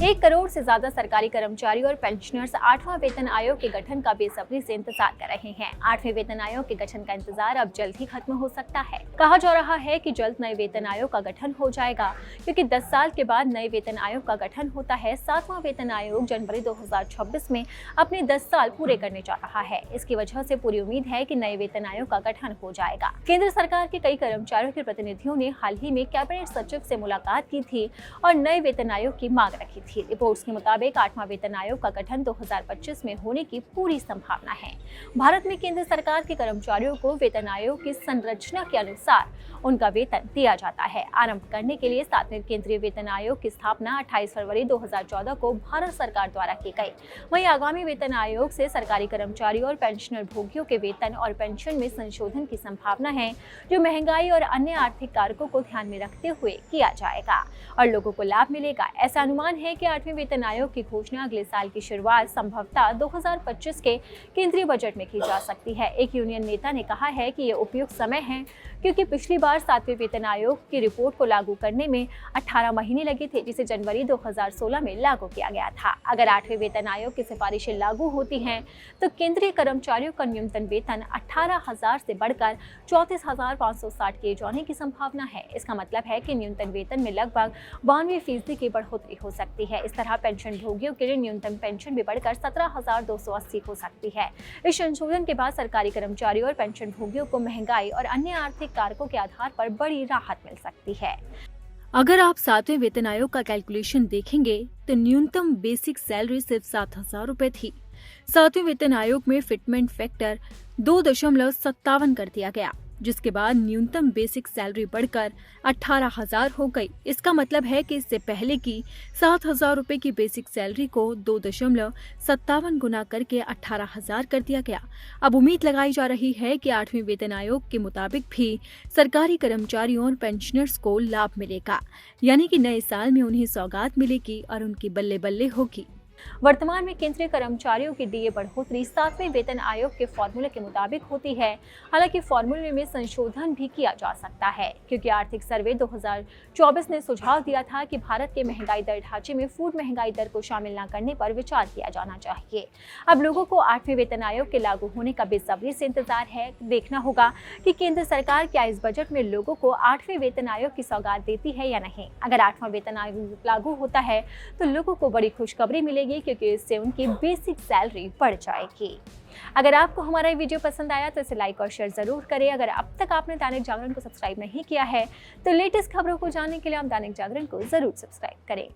1 करोड़ से ज्यादा सरकारी कर्मचारी और पेंशनर्स 8वां वेतन आयोग के गठन का बेसब्री से इंतजार कर रहे हैं। 8वें वेतन आयोग के गठन का इंतजार अब जल्द ही खत्म हो सकता है। कहा जा रहा है कि जल्द नए वेतन आयोग का गठन हो जाएगा, क्योंकि 10 साल के बाद नए वेतन आयोग का गठन होता है। 7वां वेतन आयोग जनवरी 2026 में अपने 10 साल पूरे करने जा रहा है। इसकी वजह से पूरी उम्मीद है कि नए वेतन आयोग का गठन हो जाएगा। केंद्र सरकार के कई कर्मचारियों के प्रतिनिधियों ने हाल ही में कैबिनेट सचिव से मुलाकात की थी और नए वेतन आयोग की मांग रखी थी। रिपोर्ट्स के मुताबिक 8वां वेतन आयोग का गठन 2025 में होने की पूरी संभावना है। भारत में केंद्र सरकार के कर्मचारियों को वेतन आयोग की संरचना के अनुसार उनका वेतन दिया जाता है। आरंभ करने के लिए 7वें केंद्रीय वेतन आयोग की स्थापना 28 फरवरी 2014 को भारत सरकार द्वारा की गई। वहीं आगामी वेतन आयोग से सरकारी कर्मचारियों और पेंशनर भोगियों के वेतन और पेंशन में संशोधन की संभावना है, जो महंगाई और अन्य आर्थिक कारकों को ध्यान में रखते हुए किया जाएगा और लोगों को लाभ मिलेगा। ऐसा अनुमान है कि 8वें वेतन आयोग की घोषणा अगले साल की शुरुआत संभवतः 2025 के केंद्रीय बजट में की जा सकती है। एक यूनियन नेता ने कहा है कि ये उपयुक्त समय है, क्योंकि पिछली बार 7वें वेतन आयोग की रिपोर्ट को लागू करने में 18 महीने लगे थे, जिसे जनवरी 2016 में लागू किया गया था। अगर 8वें वेतन आयोग की सिफारिशें लागू होती हैं, तो केंद्रीय कर्मचारियों का न्यूनतम वेतन 18,000 से बढ़कर 34,560 किए जाने की संभावना है। इसका मतलब है कि न्यूनतम वेतन में लगभग 92% की बढ़ोतरी हो सकती है। इस तरह पेंशन भोगियों के लिए न्यूनतम पेंशन भी बढ़कर 17,280 हो सकती है। इस संशोधन के बाद सरकारी कर्मचारियों और पेंशन भोगियों को महंगाई और अन्य आर्थिक कारकों के आधार पर बड़ी राहत मिल सकती है। अगर आप 7वें वेतन आयोग का कैलकुलेशन देखेंगे तो न्यूनतम बेसिक सैलरी सिर्फ 7,000 रुपए थी। 7वें वेतन आयोग में फिटमेंट फैक्टर 2.57 कर दिया गया, जिसके बाद न्यूनतम बेसिक सैलरी बढ़कर 18,000 हो गई। इसका मतलब है कि इससे पहले की 7,000 रुपए की बेसिक सैलरी को 2.57 गुना करके 18,000 कर दिया गया। अब उम्मीद लगाई जा रही है कि 8वें वेतन आयोग के मुताबिक भी सरकारी कर्मचारियों और पेंशनर्स को लाभ मिलेगा, यानी कि नए साल में उन्हें सौगात मिलेगी और उनकी बल्ले बल्ले होगी। वर्तमान में केंद्रीय कर्मचारियों की डीए बढ़ोतरी 7वें वेतन आयोग के फॉर्मूले के मुताबिक होती है। हालांकि फॉर्मूले में संशोधन भी किया जा सकता है, क्योंकि आर्थिक सर्वे 2024 ने सुझाव दिया था कि भारत के महंगाई दर ढांचे में फूड महंगाई दर को शामिल न करने पर विचार किया जाना चाहिए। अब लोगों को 8वें वेतन आयोग के लागू होने का बेसब्री से इंतजार है। देखना होगा कि केंद्र सरकार क्या इस बजट में लोगों को 8वें वेतन आयोग की सौगात देती है या नहीं। अगर 8वां वेतन आयोग लागू होता है तो लोगों को बड़ी खुशखबरी मिलेगी, क्योंकि इससे उनकी बेसिक सैलरी बढ़ जाएगी। अगर आपको हमारा ये वीडियो पसंद आया तो इसे लाइक और शेयर जरूर करें। अगर अब तक आपने दैनिक जागरण को सब्सक्राइब नहीं किया है तो लेटेस्ट खबरों को जानने के लिए आप दैनिक जागरण को जरूर सब्सक्राइब करें।